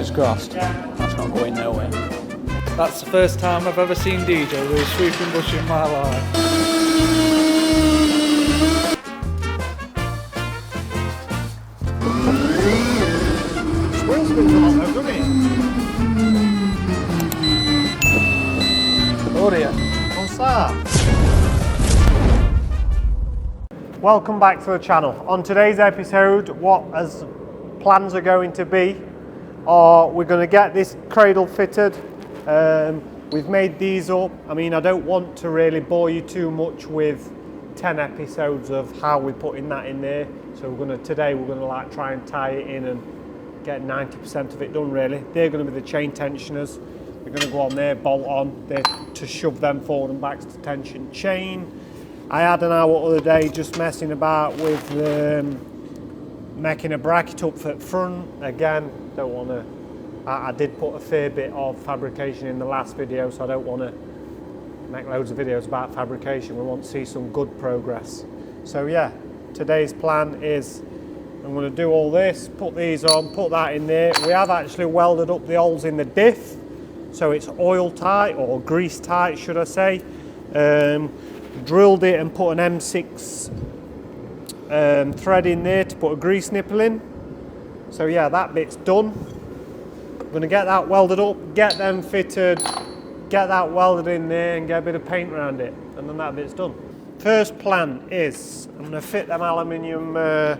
Fingers crossed. That's not going nowhere. That's the first time I've ever seen DJ with a sweeping bush in my life. Squirrel spins a lot though, doesn't it? Oh dear. What's that? Welcome back to the channel. On today's episode, what as plans are going to be are we're going to get this cradle fitted. We've made these up. I mean, I don't want to really bore you too much with 10 episodes of how we're putting that in there. So today we're going to like try and tie it in and get 90% of it done really. They're going to be the chain tensioners. They're going to go on there, bolt on, they're to shove them forward and back to tension chain. I had an hour the other day just messing about with making a bracket up for the front. Again, don't want to, I did put a fair bit of fabrication in the last video, so I don't want to make loads of videos about fabrication. We want to see some good progress. So yeah, today's plan is I'm going to do all this, put these on, put that in there. We have actually welded up the holes in the diff, so it's oil tight, or grease tight should I say. Drilled it and put an M6 thread in there to put a grease nipple in. So yeah, that bit's done. I'm going to get that welded up, get them fitted, get that welded in there and get a bit of paint around it, and then that bit's done. First plan is I'm going to fit them aluminium, I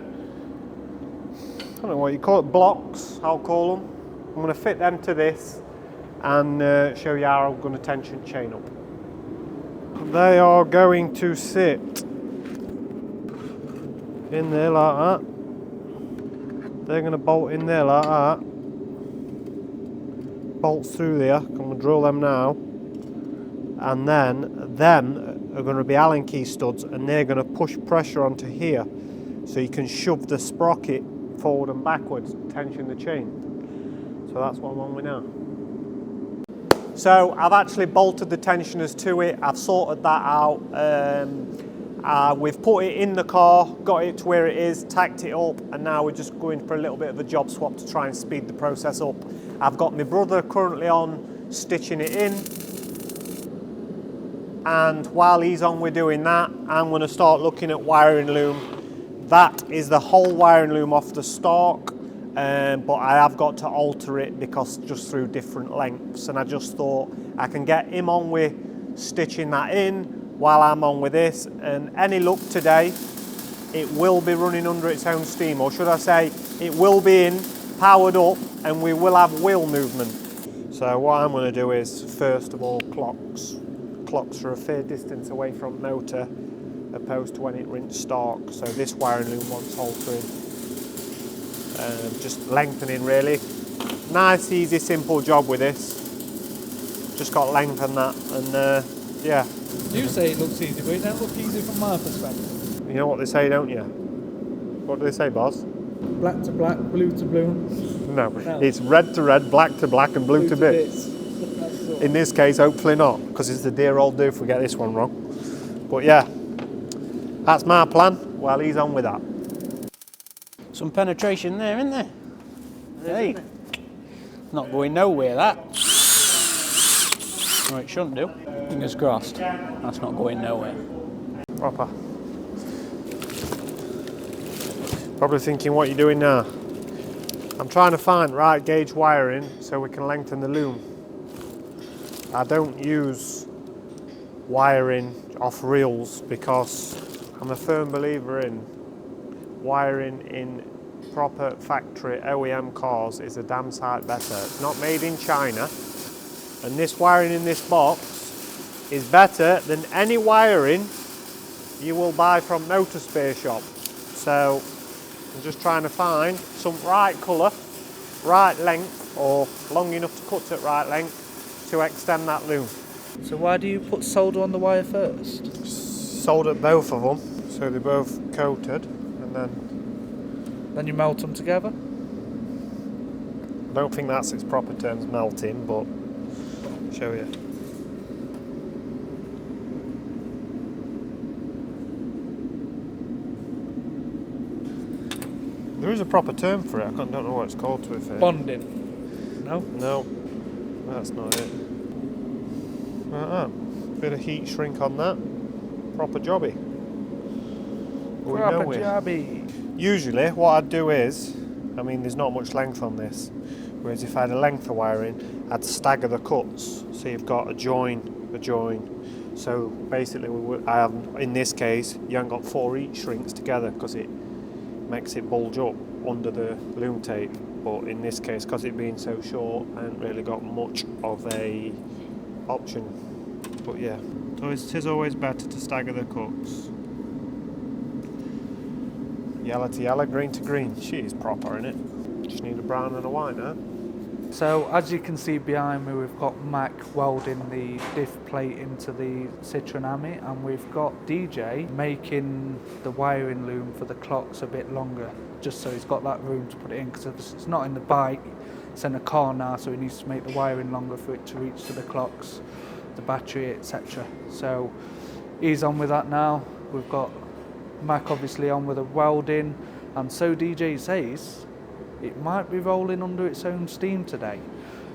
don't know what you call it, blocks I'll call them. I'm going to fit them to this and show you how I'm going to tension chain up. They are going to sit in there like that. They're going to bolt in there like that. Bolts through there. I'm going to drill them now. And then them are going to be Allen key studs, and they're going to push pressure onto here, so you can shove the sprocket forward and backwards, tension the chain. So that's what I'm on with now. So I've actually bolted the tensioners to it. I've sorted that out. We've put it in the car, got it to where it is, tacked it up, and now we're just going for a little bit of a job swap to try and speed the process up. I've got my brother currently on stitching it in, and while he's on we're doing that, I'm going to start looking at wiring loom. That is the whole wiring loom off the Stark. But I have got to alter it because just through different lengths, and I just thought I can get him on with stitching that in while I'm on with this, and any luck today it will be running under its own steam, or should I say it will be in, powered up, and we will have wheel movement. So what I'm going to do is first of all clocks are a fair distance away from motor opposed to when it rinsed Stark, so this wiring loom wants altering. Just lengthening really. Nice, easy, simple job with this. Just got to lengthen that, and yeah. You say it looks easy, but it don't look easy from my perspective. You know what they say, don't you? What do they say, boss? Black to black, blue to blue. No, it's red to red, black to black, and blue to bits. In this case, hopefully not, because it's the dear old do if we get this one wrong. But yeah, that's my plan. Well, he's on with that. Some penetration there, isn't there? Hey, not going nowhere that. No, it shouldn't do. Fingers crossed. That's not going nowhere. Proper. Probably thinking what you're doing now. I'm trying to find right gauge wiring so we can lengthen the loom. I don't use wiring off reels because I'm a firm believer in wiring in proper factory OEM cars is a damn sight better. It's not made in China, and this wiring in this box is better than any wiring you will buy from motor spare shop. So I'm just trying to find some right colour, right length, or long enough to cut at right length to extend that loom. So why do you put solder on the wire first? Solder both of them so they're both coated, and then you melt them together? I don't think that's its proper terms, melting, but I'll show you. There is a proper term for it, I don't know what it's called to be fair. Bonding. No? No, that's not it. Bit of heat shrink on that. Proper jobby. Proper jobby. Usually what I'd do is, I mean there's not much length on this, whereas if I had a length of wiring, I'd stagger the cuts. So you've got a join. So basically I have, in this case, you haven't got 4 heat shrinks together because it makes it bulge up under the loom tape. But in this case, because it being so short, I haven't really got much of a option. But yeah, so it is always better to stagger the cuts. Yellow to yellow, green to green. She's proper, innit? Just need a brown and a white now. So as you can see behind me, we've got Mac welding the diff plate into the Citroen Ami, and we've got DJ making the wiring loom for the clocks a bit longer, just so he's got that room to put it in, because it's not in the bike, it's in a car now, so he needs to make the wiring longer for it to reach to the clocks, the battery, etc. So he's on with that now. We've got Mac obviously on with the welding, and so DJ says it might be rolling under its own steam today,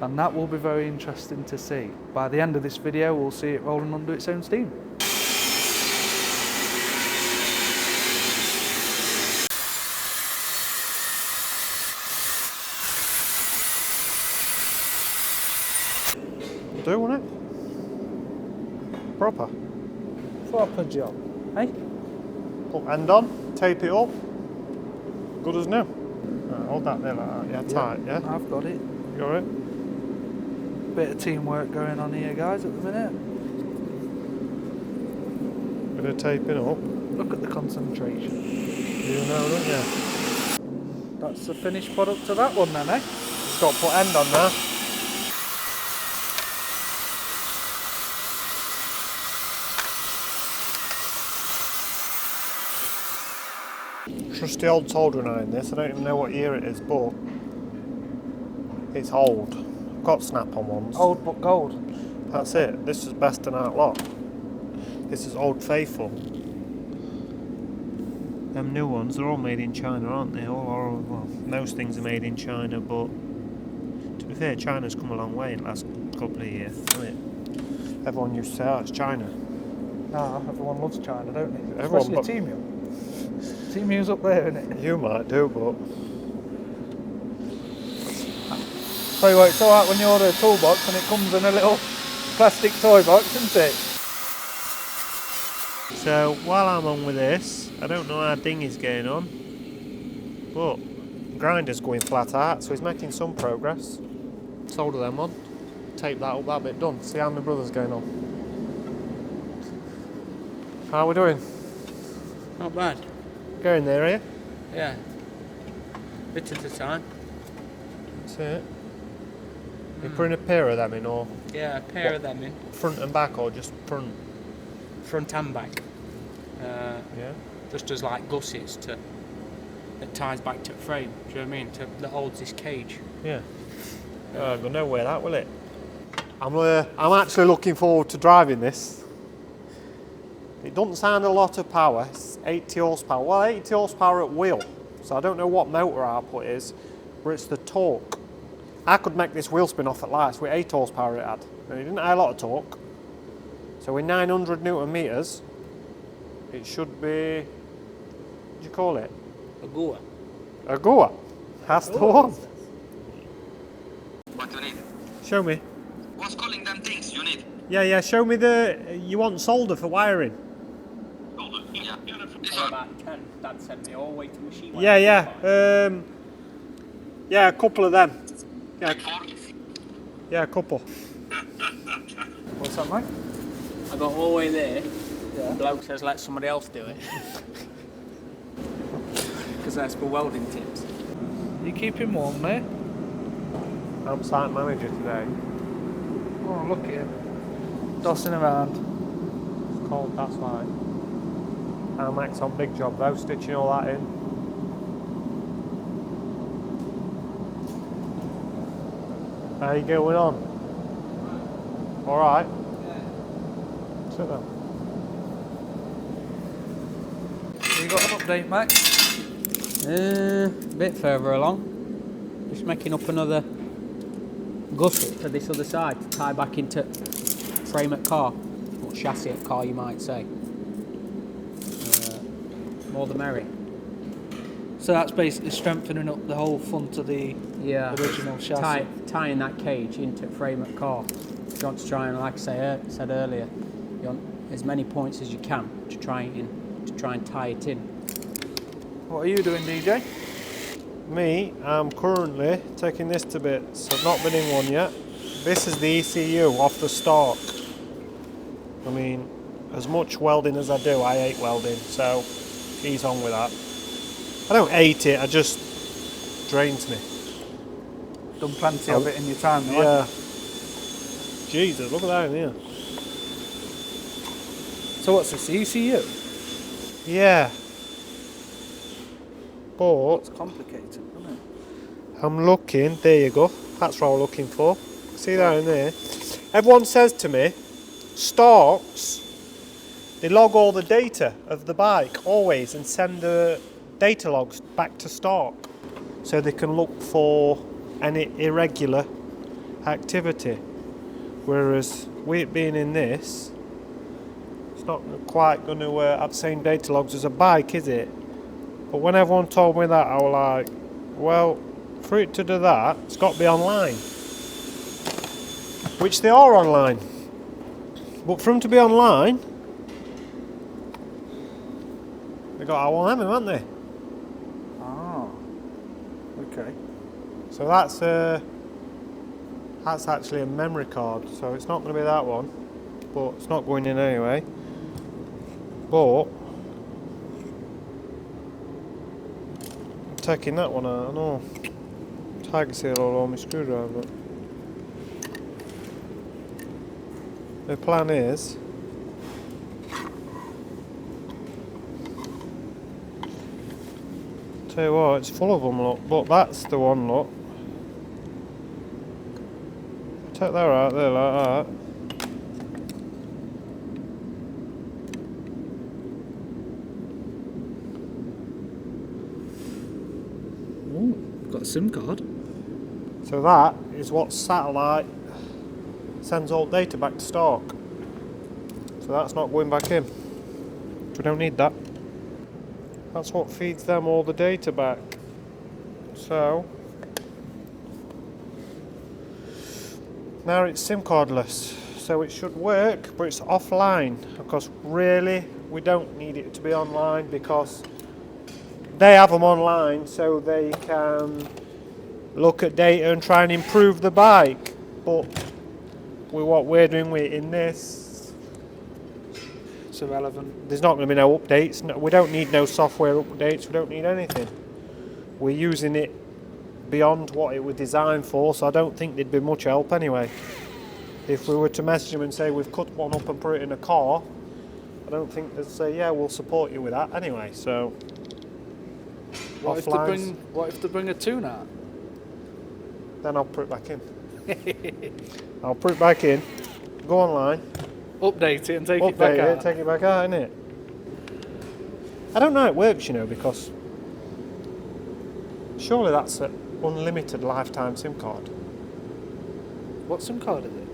and that will be very interesting to see. By the end of this video, we'll see it rolling under its own steam. Do, won't it? Proper. Proper job, hey? Put end on, tape it up. Good as new. Right, hold that there like that, yeah, tight, yeah? I've got it. You alright? Bit of teamwork going on here, guys, at the minute. Bit of taping up. Look at the concentration. You know, don't you? That's the finished product to that one then, eh? Just got to put end on there. Trusty old soldering iron this. I don't even know what year it is, but it's old. I've got snap-on ones. Old but gold. That's it. This is best in out lot. This is Old Faithful. Them new ones, they're all made in China, aren't they? Well, most things are made in China, but to be fair, China's come a long way in the last couple of years, hasn't it? Everyone used to say, oh, it's China. Nah, everyone loves China, don't they? Everyone, especially Team U. Team U's up there, isn't it? You might do, but Tell you what, it's alright when you order a toolbox and it comes in a little plastic toy box, isn't it? so while I'm on with this, I don't know how Dingy's getting on, but the grinder's going flat out, so he's making some progress. Solder them on, tape that up, that bit done. See how my brother's going on. How are we doing? Not bad. Going there, are you? Yeah. Bit at a time. That's it. You're putting a pair of them in, or Yeah, a pair of them in. front and back, or just front? Front and back. Yeah. Just as like gussets that ties back to the frame. Do you know what I mean? That holds this cage. Yeah. It'll go nowhere, that will it? I'm actually looking forward to driving this. It doesn't sound a lot of power. It's 80 horsepower. Well, 80 horsepower at wheel. So I don't know what motor output is, but it's the torque. I could make this wheel spin off at lights with 8 horsepower it had. And it didn't have a lot of torque. So with 900 Newton meters, it should be, what do you call it? A Goa. A Goa. That's the one. What you need? Show me. What's calling them things you need? Yeah, show me you want solder for wiring. Yeah. This one. About 10. Dad sent me all the way to machine. Yeah. Yeah, a couple of them. Yeah, Like 4? yeah, a couple. What's that, mate? I got all the way there. Yeah. The bloke says let somebody else do it. Because that's for welding tips. You keep him warm, mate? I'm site manager today. Oh, look at him. Dossing around. It's cold, that's why. I'm Max on big job though, stitching all that in. How you going on? Alright? Sit down. You got an update, Max? A bit further along. Just making up another gusset for this other side to tie back into frame at car, or chassis at car, you might say. More the merry. So that's basically strengthening up the whole front of the original chassis. Tying that cage into frame at car. You want to try and, like I said earlier, you want as many points as you can to try and tie it in. What are you doing, DJ? Me, I'm currently taking this to bits. I've not been in one yet. This is the ECU off the Stark. I mean, as much welding as I do, I hate welding, so he's on with that. I don't hate it, it just drains me. Done plenty of it in your time, though, Yeah. haven't Jesus, look at that in here. you? So what's this, ECU? Yeah. But It's complicated, isn't it? I'm looking, there you go, that's what I'm looking for. See that in there? Everyone says to me, Starks, they log all the data of the bike always and send the data logs back to Stark so they can look for any irregular activity. Whereas we being in this, it's not quite going to have the same data logs as a bike, is it? But when everyone told me that, I was like, well, for it to do that, it's got to be online. Which they are online. But for them to be online, they got R1M, haven't they? Ah, okay. So that's actually a memory card, so it's not going to be that one, but it's not going in anyway. But I'm taking that one out. I know. Tiger seal all on my screwdriver. The plan is tell you what, it's full of them, look, but that's the one, look. Take that out there like that. Oh, got a SIM card. So that is what satellite sends all data back to Stark. So that's not going back in. We don't need that. That's what feeds them all the data back. So now it's SIM cardless, so it should work, but it's offline because really we don't need it to be online because they have them online so they can look at data and try and improve the bike. But with what we're doing in this, It's irrelevant. there's not going to be no updates. No, we don't need no software updates. We don't need anything. We're using it beyond what it was designed for, so I don't think there'd be much help anyway. If we were to message them and say we've cut one up and put it in a car, I don't think they'd say, yeah, we'll support you with that anyway. So What if they bring a tune out? then I'll put it back in. I'll put it back in, go online, Update it and take it back update out. it, take it back out, innit? I don't know how it works, you know, because surely that's an unlimited lifetime SIM card. What SIM card is it?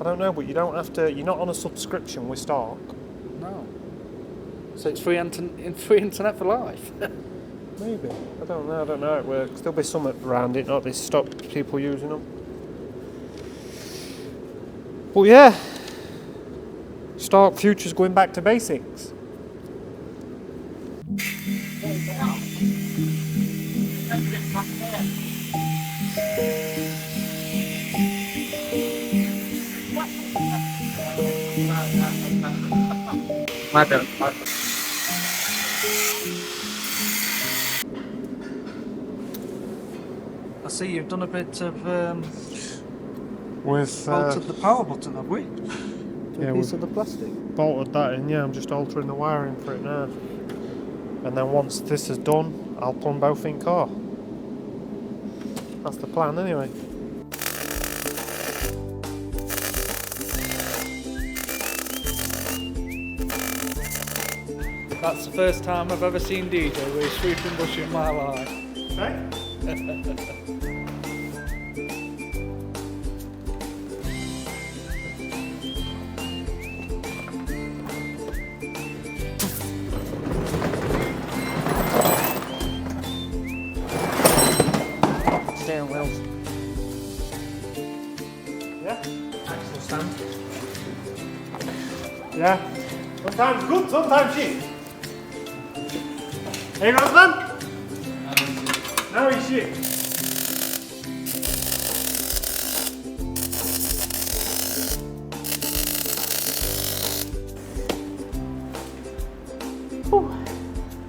I don't know, but you don't have to, you're not on a subscription with Stark. No. So it's free internet for life. Maybe. I don't know how it works. There'll be something around it, not this stop people using them. But yeah, Stark Future's going back to basics. I see you've done a bit of With altered the power button, have we? yeah, A piece of the plastic. bolted that in, yeah, I'm just altering the wiring for it now. And then once this is done, I'll put them both in car. That's the plan anyway. That's the first time I've ever seen DJ with a sweeping bush in my life. Okay. Steering wheels. Yeah? Axle stand. Yeah? Sometimes good, sometimes shit. Hey, Ramsman? No, he's shit.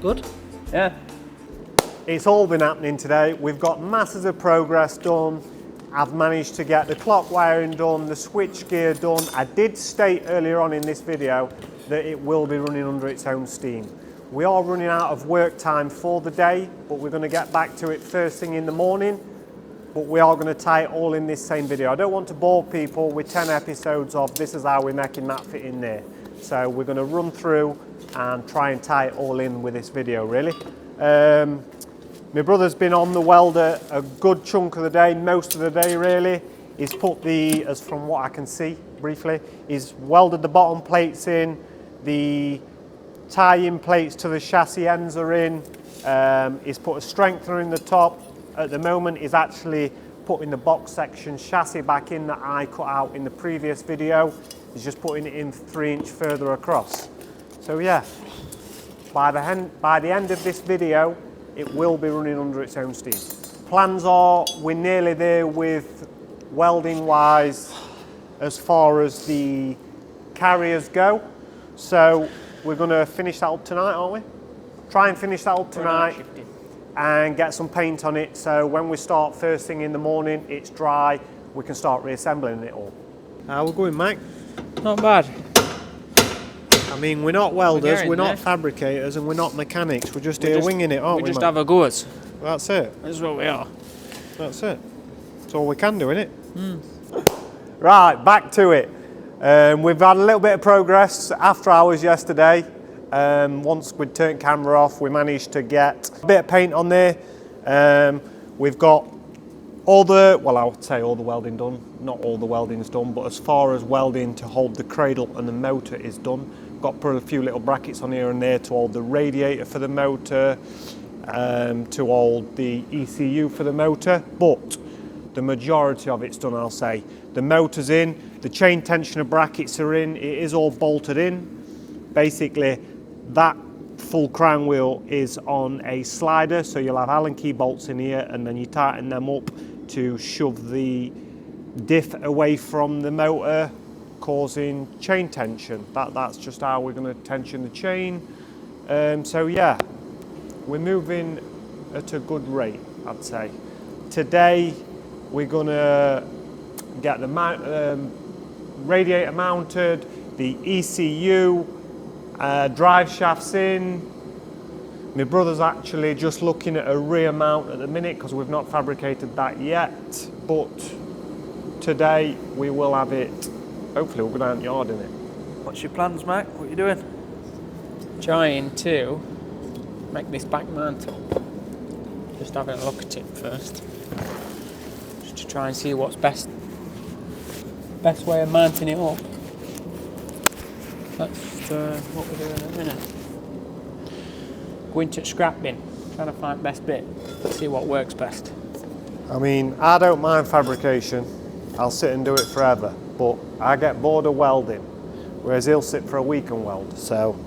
Good? Yeah. It's all been happening today. We've got masses of progress done. I've managed to get the clock wiring done, the switch gear done. I did state earlier on in this video that it will be running under its own steam. We are running out of work time for the day, but we're going to get back to it first thing in the morning. But we are going to tie it all in this same video. I don't want to bore people with 10 episodes of this is how we're making that fit in there. So we're going to run through and try and tie it all in with this video, really. My brother's been on the welder a good chunk of the day, most of the day really. He's put the, as from what I can see briefly, he's welded the bottom plates in, the tie-in plates to the chassis ends are in, he's put a strengthener in the top. At the moment he's actually putting the box section chassis back in that I cut out in the previous video. He's just putting it in 3 inch further across. So yeah, by the end of this video, it will be running under its own steam. Plans are we're nearly there with welding wise as far as the carriers go. So we're going to finish that up tonight, aren't we? Try and finish that up tonight and get some paint on it so when we start first thing in the morning, it's dry, we can start reassembling it all. How we going, Mike? Not bad. I mean, we're not welders, we're not there. fabricators, and we're not mechanics. We're just here winging it, aren't we? We just mate? have a goers. That's it. That's what we are. That's it. That's all we can do, innit? Right, back to it. We've had a little bit of progress after hours yesterday. Once we'd turned camera off, we managed to get a bit of paint on there. We've got all the, well, I would say all the welding done. Not all the welding's done, but as far as welding to hold the cradle and the motor is done. Got put a few little brackets on here and there to hold the radiator for the motor, to hold the ECU for the motor, but the majority of it's done, I'll say. The motor's in, the chain tensioner brackets are in, it is all bolted in. Basically, that full crown wheel is on a slider, so you'll have Allen key bolts in here, and then you tighten them up to shove the diff away from the motor, causing chain tension. That's just how we're going to tension the chain. So yeah, we're moving at a good rate, I'd say. Today we're going to get the radiator mounted, the ECU, drive shafts in. My brother's actually just looking at a rear mount at the minute because we've not fabricated that yet, but today we will have it. Hopefully we'll go down the yard in it. What's your plans, Mac? What are you doing? Trying to make this back mount up. Just having a look at it first. Just to try and see what's best way of mounting it up. That's what we're doing at the minute. Going to scrap bin, trying to find best bit, see what works best. I mean, I don't mind fabrication. I'll sit and do it forever, but I get bored of welding, whereas he'll sit for a week and weld. So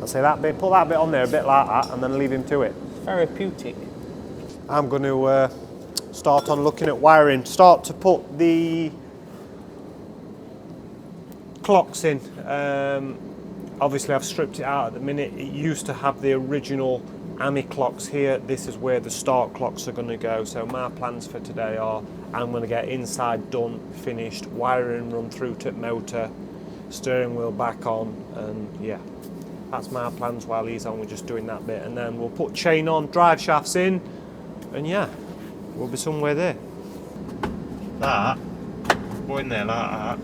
I'll say that bit, put that bit on there a bit like that, and then leave him to it. Therapeutic. I'm going to start on looking at wiring, start to put the clocks in. Obviously I've stripped it out at the minute. It used to have the original AMI clocks here. This is where the Stark clocks are going to go. So my plans for today are I'm going to get inside done, finished, wiring run through to motor, steering wheel back on, and yeah, that's my plans while he's on. We're just doing that bit, and then we'll put chain on, drive shafts in, and yeah, we'll be somewhere there. That, go in there like that.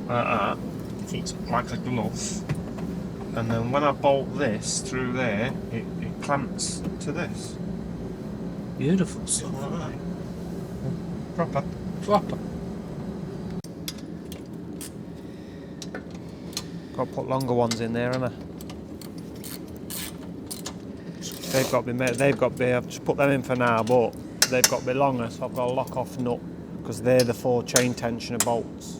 Like that, fits like a glove. and then when I bolt this through there, it clamps to this. Beautiful stuff. Like that. Proper. Proper. Got to put longer ones in there, haven't I? They've got to be made, I've just put them in for now, but they've got to be longer, so I've got to lock off nut, because they're the 4 chain tensioner bolts.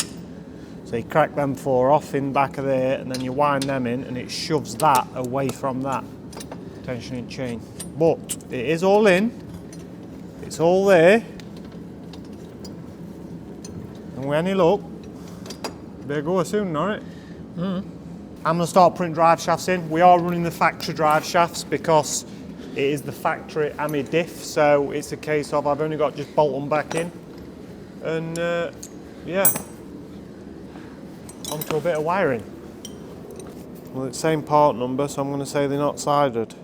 So you crack them 4 off in back of there, and then you wind them in, and it shoves that away from that tensioning chain. But it is all in, it's all there, and with any luck, better go soon, alright? I'm going to start putting drive shafts in. We are running the factory drive shafts because it is the factory AMI diff, so it's a case of I've only got to just bolt them back in, and yeah, onto a bit of wiring. Well, it's the same part number, so I'm going to say they're not sided.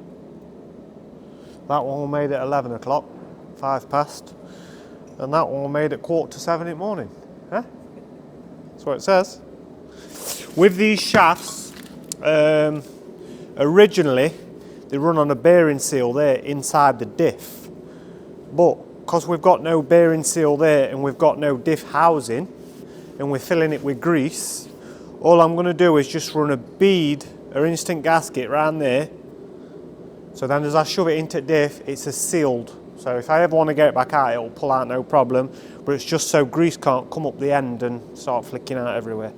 That one was made at 11 o'clock, 5 past, and that one was made at 6:45 in the morning. Huh? That's what it says. With these shafts, originally they run on a bearing seal there inside the diff, but because we've got no bearing seal there and we've got no diff housing and we're filling it with grease, all I'm going to do is just run a bead or instant gasket around there, so then as I shove it into diff, it's a sealed, so if I ever want to get it back out, it'll pull out no problem, but it's just so grease can't come up the end and start flicking out everywhere.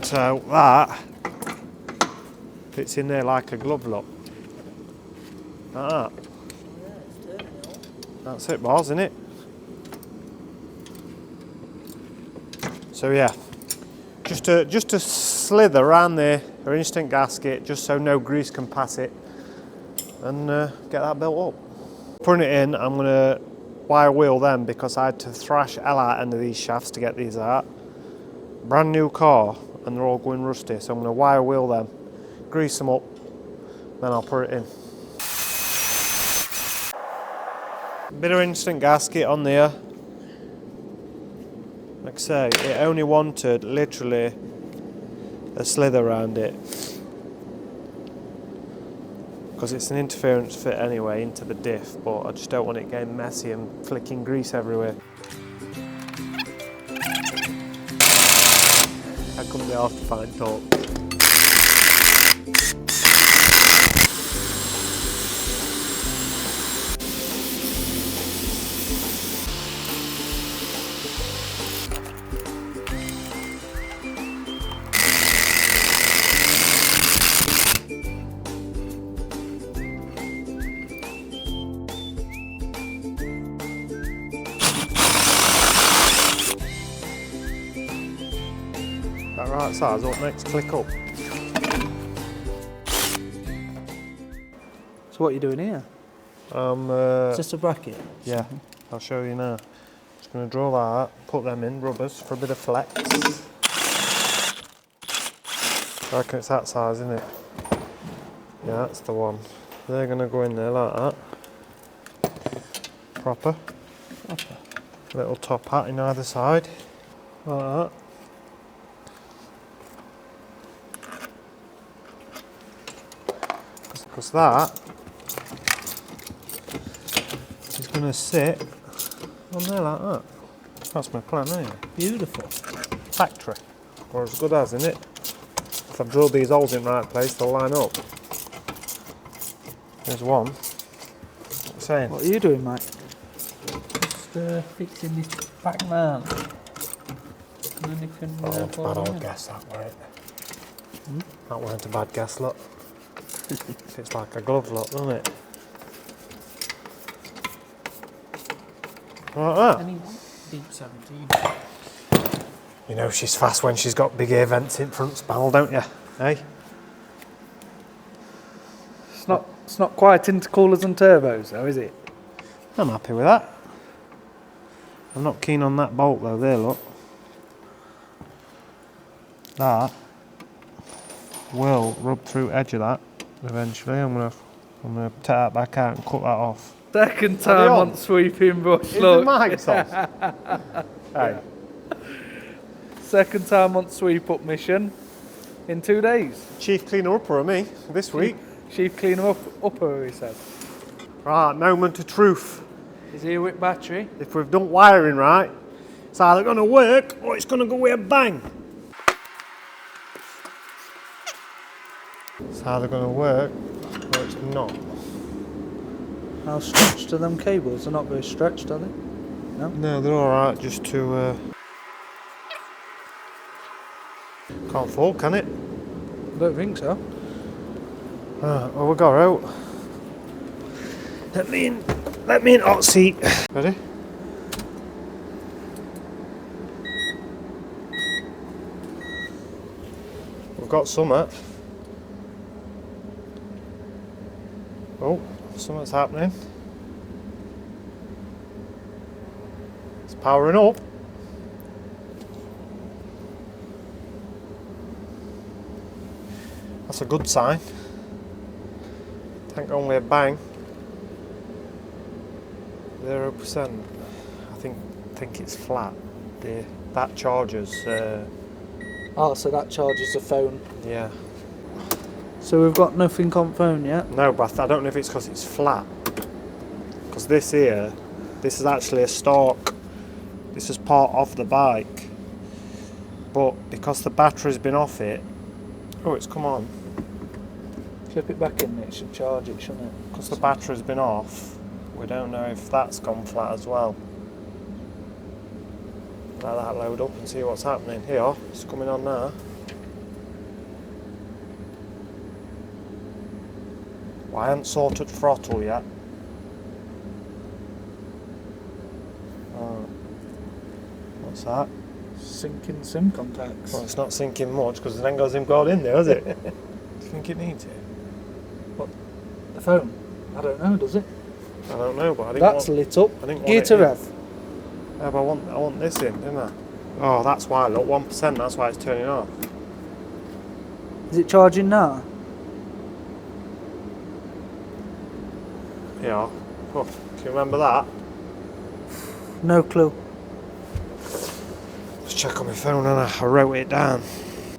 So that fits in there like a glove lock. Like that. That's it, boss, isn't it? So yeah, just to slither around there, or instant gasket, just so no grease can pass it, and get that built up. Putting it in, I'm going to wire wheel them because I had to thrash hell out end of these shafts to get these out. Brand new car, and they're all going rusty, so I'm going to wire wheel them, grease them up, then I'll put it in. Bit of instant gasket on there. Like I say, it only wanted literally a slither around it, because it's an interference fit anyway into the diff, but I just don't want it getting messy and flicking grease everywhere. I couldn't be asked to find torque. That right size up next, click up. So what are you doing here? Is this a bracket? Yeah, I'll show you now. Just going to draw that out, put them in, rubbers for a bit of flex. I reckon it's that size, isn't it? Yeah, that's the one. They're going to go in there like that. Proper. Proper. Little top hat in either side. Like that. Because that is going to sit on there like that. That's my plan, isn't it? Beautiful. Factory. Or as good as, isn't it? If I've drilled these holes in the right place, they'll line up. There's one. What am I saying? What are you doing, Mike? Just fixing this back mount. And then you can Oh, it's a bad old in. guess, that weren't. That weren't a bad guess, look. It's like a glove lock, doesn't it? Like that. Any deep 17. You know she's fast when she's got big air vents in front spanel, don't you? Hey? It's not quite intercoolers and turbos though, is it? I'm happy with that. I'm not keen on that bolt though, there look. That will rub through edge of that eventually. I'm gonna take that back out and cut that off. Second time on sweeping brush, Is look. the mic's off? Hey. Second time on sweep up mission. In 2 days. Chief cleaner upper of me this week. Chief cleaner upper, he said. Right, moment of truth. Is he with battery? If we've done wiring right, it's either going to work or it's going to go with a bang. It's either going to work or it's not. How stretched are them cables? They're not very stretched, are they? No? No, they're alright just to... Can't fall, can it? I don't think so. Well, we got out. Let me in hot seat. Ready? We've got summer. Oh, something's happening. It's powering up. That's a good sign. Tank only a bang. 0%. I think it's flat. That charges. Oh, so that charges the phone. Yeah. So we've got nothing on phone yet? No, but I don't know if it's because it's flat. Because this here, this is actually a Stark. This is part of the bike. But because the battery's been off it, oh, it's come on. Flip it back in, it should charge it, shouldn't it? Because the battery's been off, we don't know if that's gone flat as well. Let that load up and see what's happening. Here, it's coming on now. Well, I haven't sorted throttle yet. What's that? Sinking SIM contacts. Well, it's not sinking much because there ain't got SIM card in there, has it? Do you think it needs it? What? The phone? I don't know, does it? I don't know, but I didn't That's want... lit up. I didn't want Gear it to in. rev. Yeah, but I want this in, didn't I? Oh, that's why, look, 1%, that's why it's turning off. Is it charging now? Yeah. Oh, can you remember that? No clue. Let's check on my phone and I wrote it down.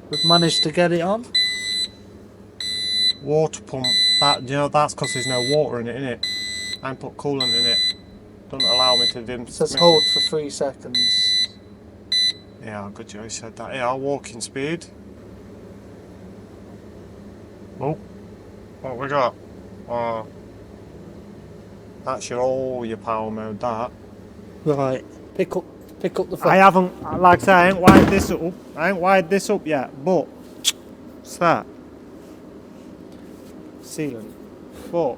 We've managed to get it on. Water pump, that's because there's no water in it, innit? I ain't put coolant in it. Doesn't allow me to dim. It says hold for 3 seconds. Yeah, good job you said that. Yeah, walking speed. Oh, what we got? That's your power mode, that. Right. Pick up the phone. I haven't, like I say, I ain't wired this up yet, but what's that? Sealant. But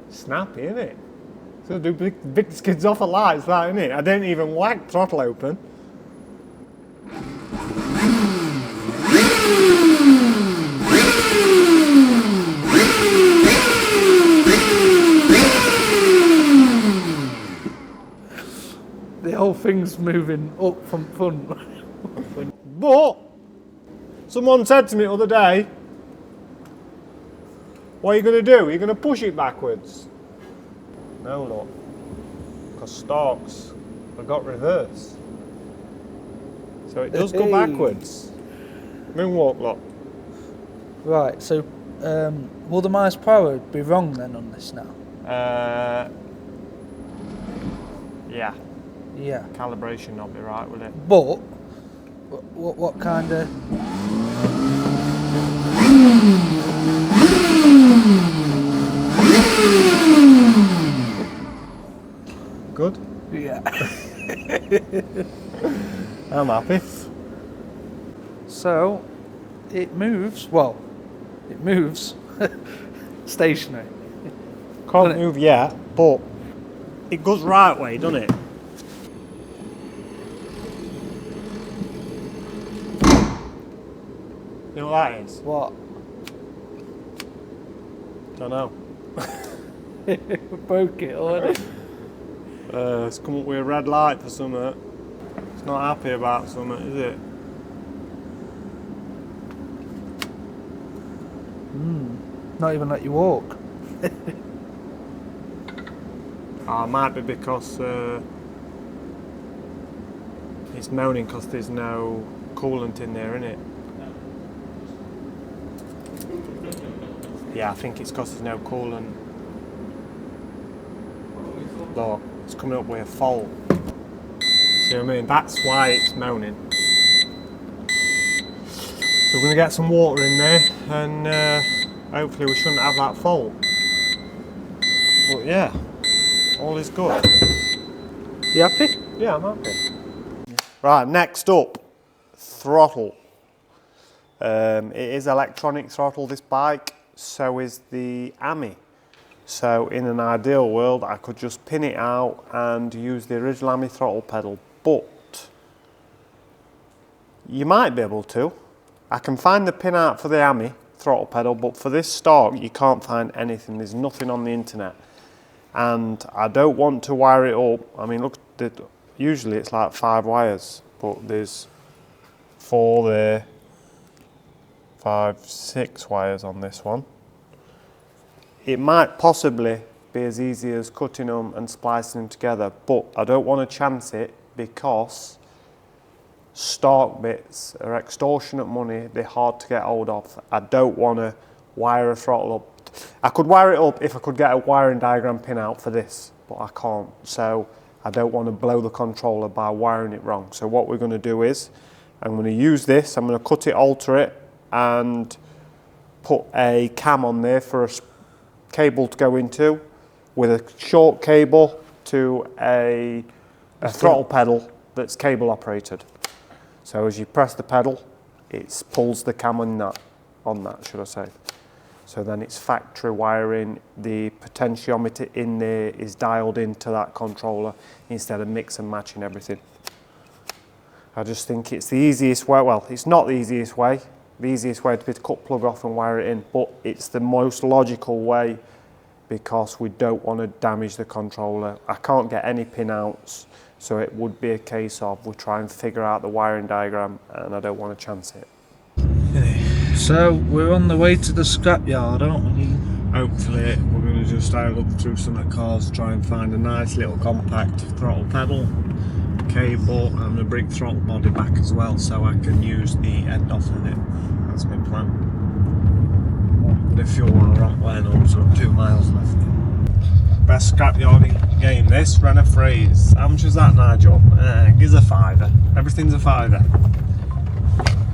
snappy, isn't it? So do big skids off a lights, that, isn't it? I didn't even whack throttle open. The whole thing's moving up from front. But someone said to me the other day, what are you going to do? Are you going to push it backwards? No, look. Because Starks have got reverse. So it does go backwards. Moonwalk, look. Right, so will the miles per hour be wrong then on this now? Yeah. Yeah. Calibration not be right, will it? But what kind of... Good. Yeah. I'm happy. So, it moves, well, it moves stationary. Can't move yet, but it goes right way, doesn't it? You know what that is? What? Don't know. Broke it already. It's come up with a red light for something. It's not happy about something, is it? Not even let you walk. It might be because it's moaning because there's no coolant in there, innit? Yeah, I think it's because there's no coolant. Look, it's coming up with a fault. See what I mean? That's why it's moaning. So we're going to get some water in there and hopefully we shouldn't have that fault. But yeah, all is good. You happy? Yeah, I'm happy. Right, next up, throttle. It is electronic throttle, this bike, so is the AMI. So in an ideal world, I could just pin it out and use the original AMI throttle pedal, but you might be able to. I can find the pin out for the AMI throttle pedal, but for this Stark, you can't find anything. There's nothing on the internet. And I don't want to wire it up. I mean, look, usually it's like 5 wires, but there's 4 there, 5, 6 wires on this one. It might possibly be as easy as cutting them and splicing them together, but I don't want to chance it because Stark bits are extortionate money. They're hard to get hold of. I don't want to wire a throttle up. I could wire it up if I could get a wiring diagram pin out for this, but I can't. So I don't want to blow the controller by wiring it wrong. So what we're going to do is, I'm going to use this, I'm going to cut it, alter it, and put a cam on there for a cable to go into, with a short cable to a throttle pedal that's cable operated. So as you press the pedal, it pulls the cam on that, should I say. So then it's factory wiring, the potentiometer in there is dialed into that controller instead of mix and matching everything. I just think it's the easiest way, well, it's not the easiest way. The easiest way to be to cut plug off and wire it in, but it's the most logical way because we don't want to damage the controller. I can't get any pin outs, so it would be a case of we try and figure out the wiring diagram, and I don't want to chance it. So we're on the way to the scrapyard, aren't we? Hopefully we're going to just look through some of the cars, try and find a nice little compact throttle pedal, cable and a brick throttle body back as well, so I can use the end off in it. That's my plan. The fuel while we're on plane home, so 2 miles left. Best scrapyard game this, rent a phrase. How much is that, Nigel? Gives a £5. Everything's a £5.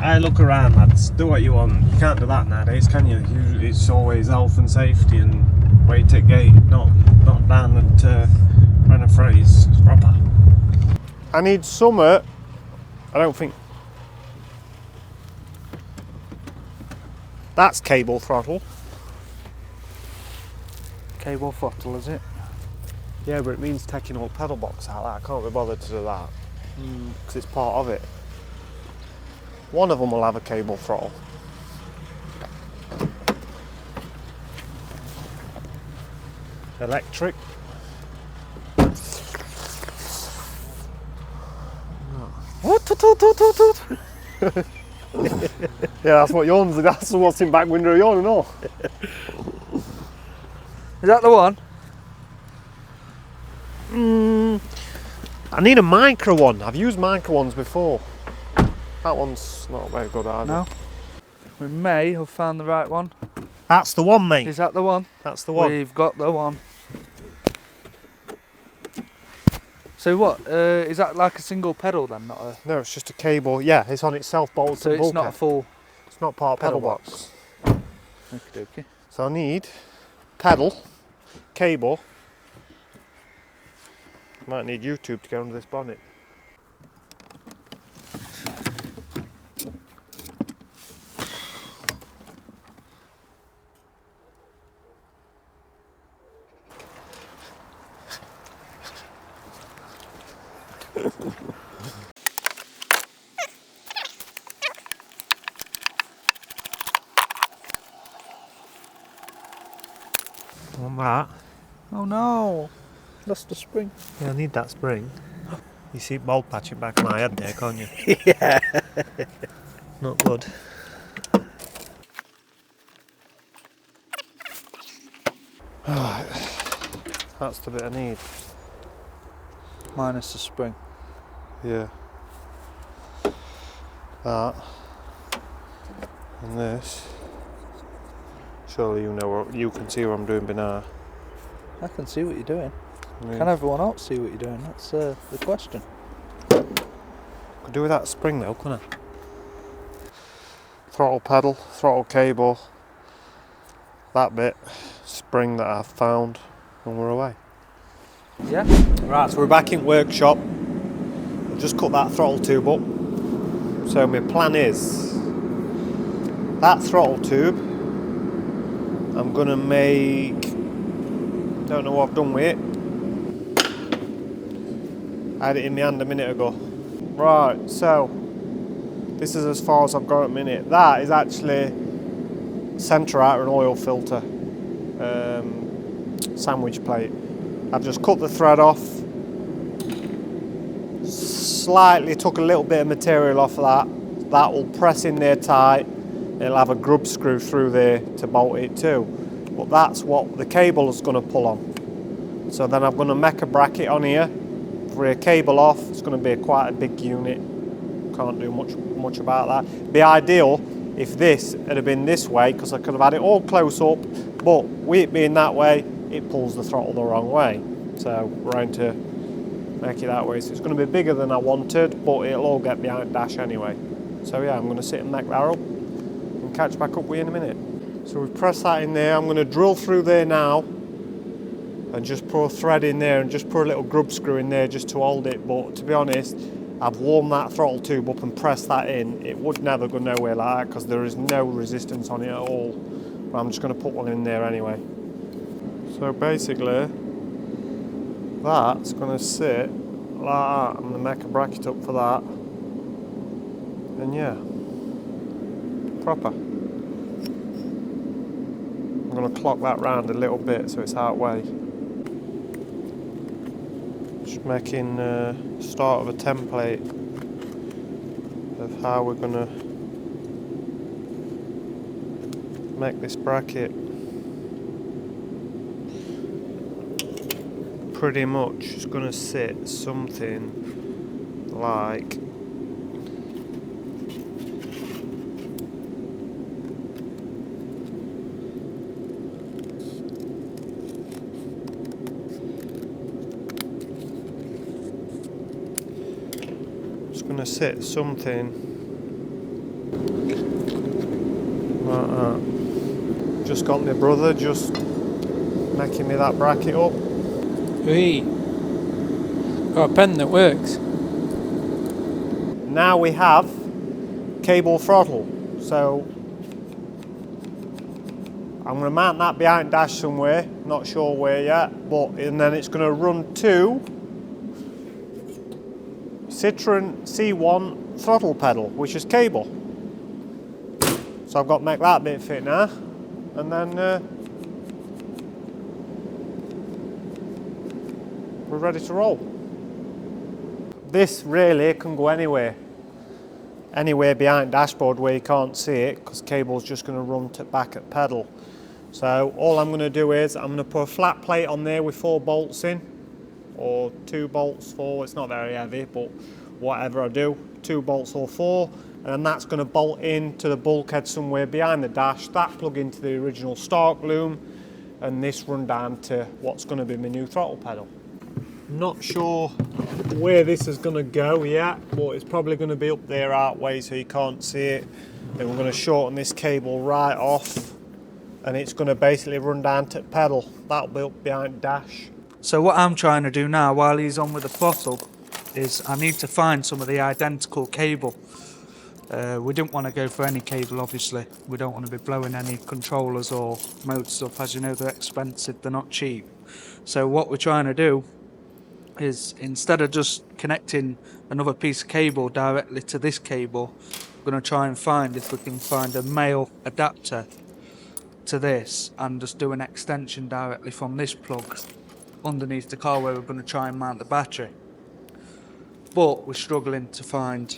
Hey, look around, lads. Do what you want. You can't do that nowadays, can you? It's always health and safety and wait at gate, not down at rent a phrase. It's proper. I need summer. I don't think that's cable throttle. Cable throttle, is it? Yeah, but it means taking all pedal box out. I can't be bothered to do that because it's part of it. One of them will have a cable throttle. Electric. What? Yeah, that's what yawns. That's what's in back window yawning, no? Is that the one? I need a micro one. I've used micro ones before. That one's not very good either. No. We may have found the right one. That's the one, mate. Is that the one? That's the one. We've got the one. So what? Is that like a single pedal then, not a? No, it's just a cable. Yeah, it's on itself bolted. So it's not a full. It's not part of pedal box. Okay. So I need pedal, cable. Might need YouTube to get under this bonnet. On that. Oh no! Lost the spring. Yeah, I need that spring. You see bald patch it back of my head there, can't you? Yeah. Not good. Right, that's the bit I need. Minus the spring. Yeah. That. And this. Surely you know what, you can see what I'm doing behind. I can see what you're doing. Yeah. Can everyone else see what you're doing? That's the question. Could do with that spring though, couldn't I? Throttle pedal, throttle cable, that bit, spring that I've found, and we're away. Yeah. Right, so we're back in workshop. I've just cut that throttle tube up. So my plan is that throttle tube, I'm gonna make, don't know what I've done with it. I had it in my hand a minute ago. Right, so this is as far as I've got at the minute. That is actually centre out an oil filter sandwich plate. I've just cut the thread off, slightly took a little bit of material off of that. That will press in there tight. It'll have a grub screw through there to bolt it to. But that's what the cable is going to pull on. So then I'm going to make a bracket on here for a cable off. It's going to be quite a big unit. Can't do much about that. It'd be ideal if this had have been this way, because I could have had it all close up, but with it being that way, it pulls the throttle the wrong way. So we're going to make it that way. So it's going to be bigger than I wanted, but it'll all get behind dash anyway. So yeah, I'm going to sit and make that up and catch back up with you in a minute. So we've pressed that in there. I'm going to drill through there now and just put a thread in there and just put a little grub screw in there just to hold it. But to be honest, I've warmed that throttle tube up and pressed that in. It would never go nowhere like that because there is no resistance on it at all. But I'm just going to put one in there anyway. So basically, that's going to sit like that. I'm going to make a bracket up for that. And yeah, proper. I'm going to clock that round a little bit so it's out way. Just making start of a template of how we're going to make this bracket. Pretty much it's going to sit something like sit something like that. Just got my brother just making me that bracket up. Hey, got a pen that works. Now we have cable throttle, so I'm going to mount that behind dash somewhere, not sure where yet, and then it's going to run to Citroen C1 throttle pedal, which is cable. So I've got to make that bit fit now, and then we're ready to roll. This really can go anywhere behind dashboard where you can't see it, because cable's just going to run back at pedal. So all I'm going to do is I'm going to put a flat plate on there with 4 bolts in, or 2 bolts, 4, it's not very heavy, but whatever I do, 2 bolts or 4, and then that's going to bolt into the bulkhead somewhere behind the dash, that plug into the original Stark loom, and this run down to what's going to be my new throttle pedal. Not sure where this is going to go yet, but it's probably going to be up there out way so you can't see it. Then we're going to shorten this cable right off, and it's going to basically run down to pedal. That'll be up behind dash. So what I'm trying to do now while he's on with the throttle is I need to find some of the identical cable. We didn't want to go for any cable, obviously. We don't want to be blowing any controllers or motors up. As you know, they're expensive, they're not cheap. So what we're trying to do is, instead of just connecting another piece of cable directly to this cable, we're going to try and find if we can find a male adapter to this and just do an extension directly from this plug underneath the car where we're going to try and mount the battery. But we're struggling to find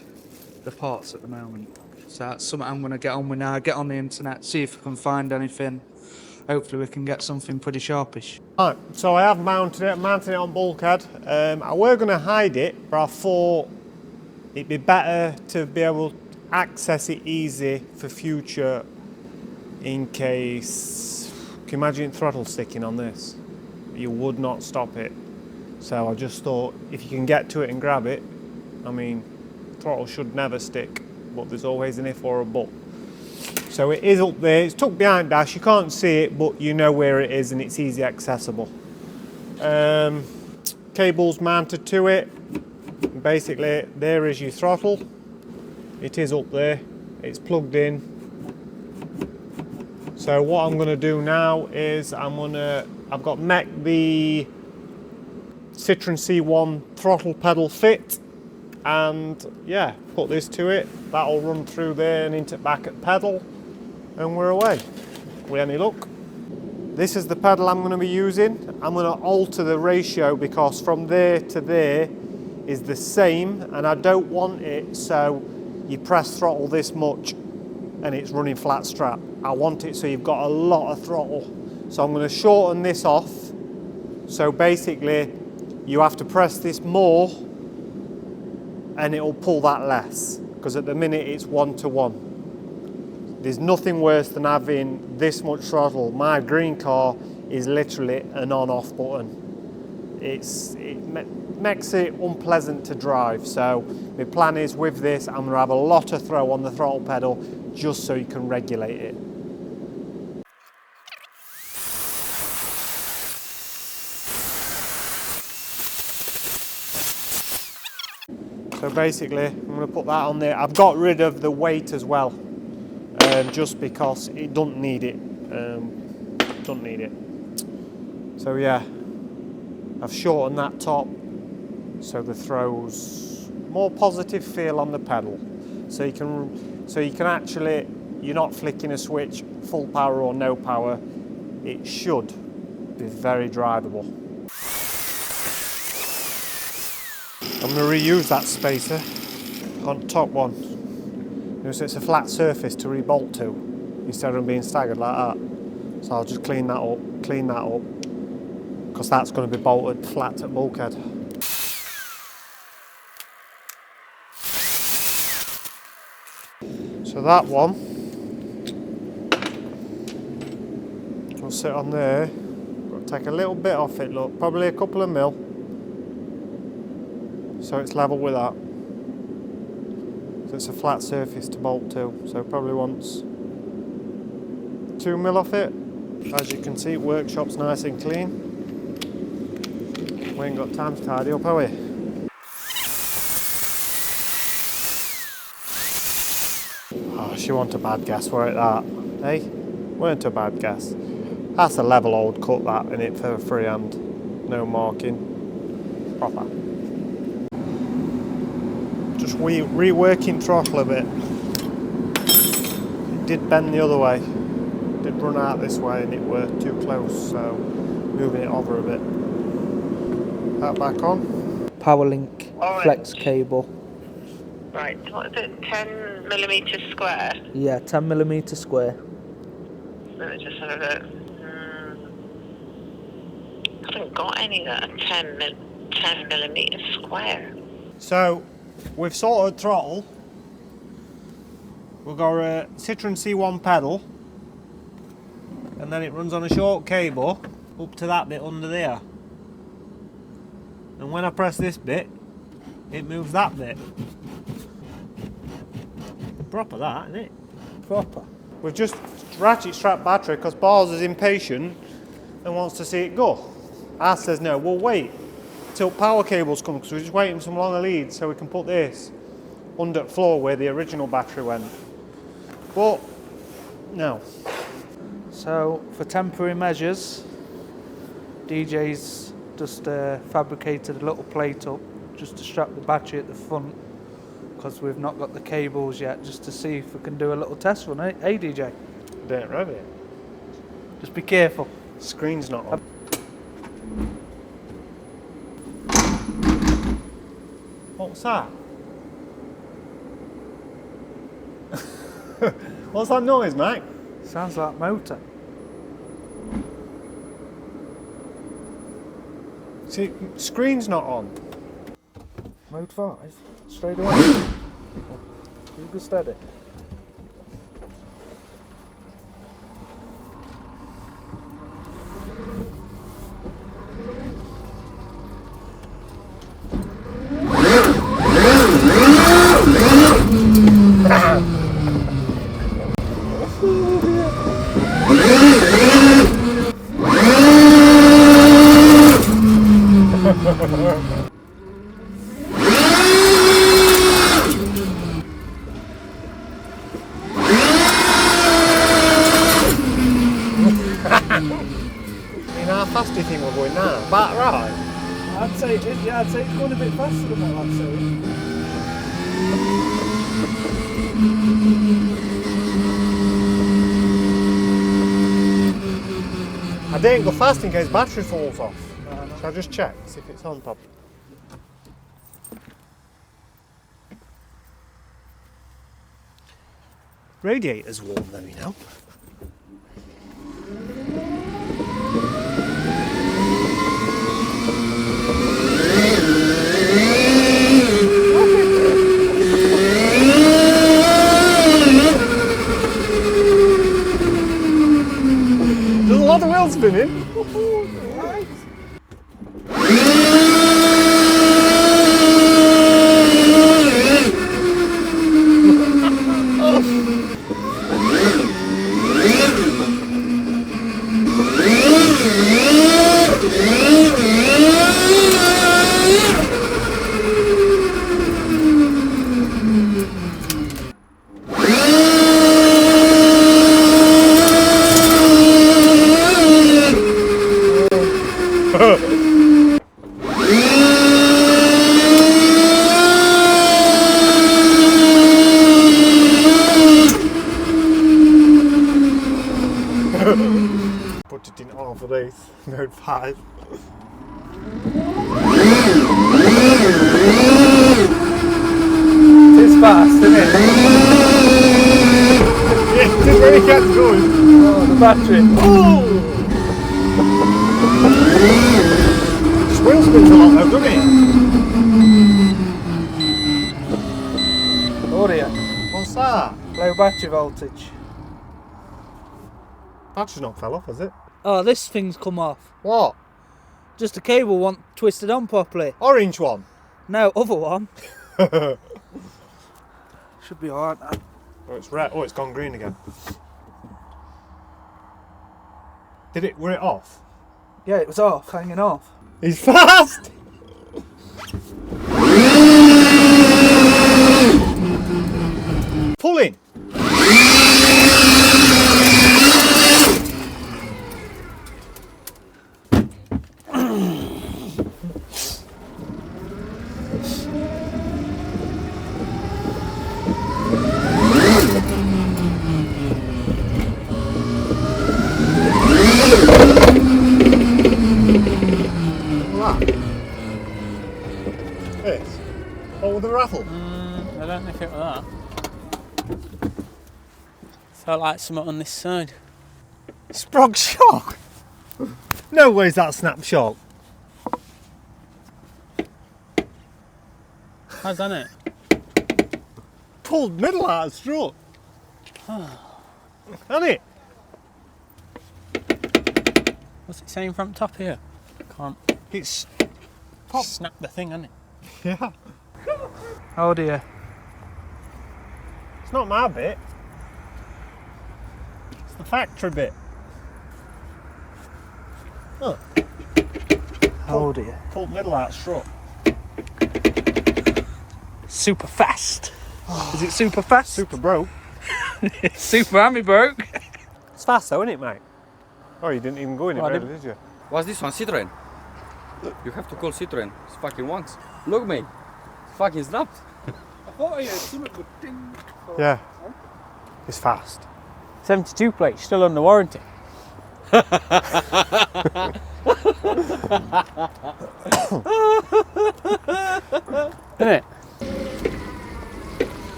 the parts at the moment. So that's something I'm going to get on with now, get on the internet, see if I can find anything. hopefully we can get something pretty sharpish. Right, so I have mounted it. I'm mounting it on bulkhead. I were going to hide it, but I thought it'd be better to be able to access it easy for future in case. Can you imagine throttle sticking on this? You would not stop it. So I just thought if you can get to it and grab it, I mean, throttle should never stick, but there's always an if or a but. So it is up there, it's tucked behind dash, you can't see it, but you know where it is and it's easy accessible. Cable's mounted to it. Basically, there is your throttle. It is up there, it's plugged in. So what I'm gonna do now is I've got Mech the Citroen C1 throttle pedal fit, and yeah, put this to it. That'll run through there and into back at pedal, and we're away. With any luck. This is the pedal I'm going to be using. I'm going to alter the ratio because from there to there is the same, and I don't want it so you press throttle this much and it's running flat strap. I want it so you've got a lot of throttle. So I'm going to shorten this off. So basically you have to press this more and it'll pull that less, because at the minute it's 1-to-1. There's nothing worse than having this much throttle. My green car is literally an on-off button. It makes it unpleasant to drive. So my plan is with this, I'm gonna have a lot of throw on the throttle pedal just so you can regulate it. So basically, I'm going to put that on there. I've got rid of the weight as well, just because it doesn't need it. So yeah, I've shortened that top so the throw's more positive feel on the pedal. So you can actually, you're not flicking a switch, full power or no power. It should be very drivable. I'm going to reuse that spacer on top one. So it's a flat surface to rebolt to instead of being staggered like that. So I'll just clean that up, because that's going to be bolted flat at bulkhead. So that one will sit on there. Got to take a little bit off it, look, probably a couple of mil. So it's level with that. So it's a flat surface to bolt to. So probably wants 2 mil off it. As you can see, workshop's nice and clean. We ain't got time to tidy up, have we? Oh, she wasn't a bad guess, were it that? Hey? Weren't a bad guess. That's a level old cut that in it for a freehand. No marking. Proper. Just reworking throttle a bit. It did bend the other way. It did run out this way and it were too close, so moving it over a bit. That back on. Powerlink flex cable. Right, what is it, 10mm square? Yeah, 10mm square. Let me just have a look. I haven't got any that are 10mm square. So, we've sorted throttle. We've got a Citroen C1 pedal, and then it runs on a short cable up to that bit under there. And when I press this bit, it moves that bit. Proper that, isn't it? Proper. We've just ratchet strapped battery because Bars is impatient and wants to see it go. I says no, we'll wait till power cables come, because we're just waiting for some longer leads so we can put this under the floor where the original battery went. But no. So for temporary measures, DJ's just fabricated a little plate up just to strap the battery at the front, because we've not got the cables yet, just to see if we can do a little test run, eh? Hey DJ? Don't rub it. Just be careful. Screen's not on. What's that? What's that noise, Mike? Sounds like motor. See, screen's not on. Mode 5? Straight away? You go steady. How fast do you think we're going now? About right? I'd say it's going a bit faster than what I'm saying. I didn't go fast in case battery falls off. Shall I just check, see if it's on properly? Radiator's warm though, you know. There's a lot of wheels spinning. Put it in on for this, mode 5. It's fast, isn't it? Yeah, it really gets going. Oh, the battery. Oh! This wheel spins a lot though, doesn't it? Oh dear. What's that? Low battery voltage. Battery's not fell off, has it? Oh, this thing's come off. What? Just a cable wasn't twisted on properly. Orange one? No, other one. Should be alright now. Oh, it's red. Oh, it's gone green again. Were it off? Yeah, it was off, hanging off. He's fast! Pulling! This? Oh, with the raffle? I don't know if it was that. Felt like something on this side. Sprog shock? No way's that snapshot. How's done it? Pulled middle out of the strut. Hasn't it? What's it saying from top here? Can't It's snap the thing, hasn't it? yeah. Oh dear. It's not my bit. It's the factory bit. Oh, Oh dear. pulled middle out strut. Super fast. Is it super fast? Super broke. Super hammy broke. It's fast though, isn't it, mate? Oh, you didn't even go in it, Well, I really, did you? What's this one? Citroen. You have to call Citroen. It's fucking once. Look, mate. Fucking snapped. I thought I heard something would ding. Yeah. It's fast. 72 plate, still under warranty. Isn't it?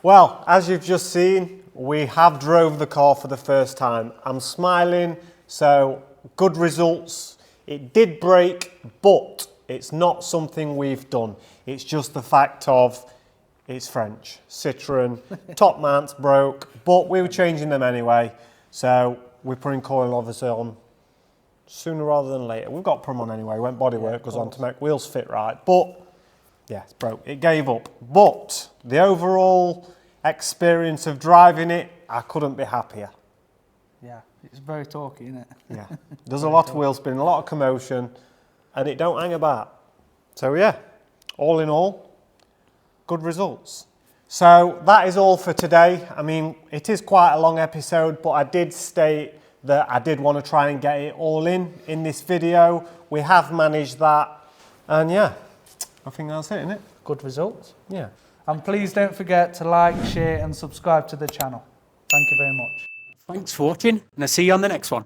Well, as you've just seen, we have drove the car for the first time. I'm smiling, so good results. It did break, but it's not something we've done. It's just the fact of it's French. Citroen, top mounts broke, but we were changing them anyway. So we're putting coil obviously on sooner rather than later. We've got put them on anyway. When bodywork goes on to make wheels fit right. But yeah, it's broke. It gave up. But the overall experience of driving it, I couldn't be happier. Yeah, it's very talky, isn't it? Yeah, there's a lot of wheel spin, a lot of commotion, and it don't hang about. So yeah, all in all, good results. So that is all for today. I mean, it is quite a long episode, but I did state that I did want to try and get it all in this video. We have managed that, and yeah, I think that's it, isn't it? Good results. Yeah. And please don't forget to like, share and subscribe to the channel. Thank you very much. Thanks for watching, and I'll see you on the next one.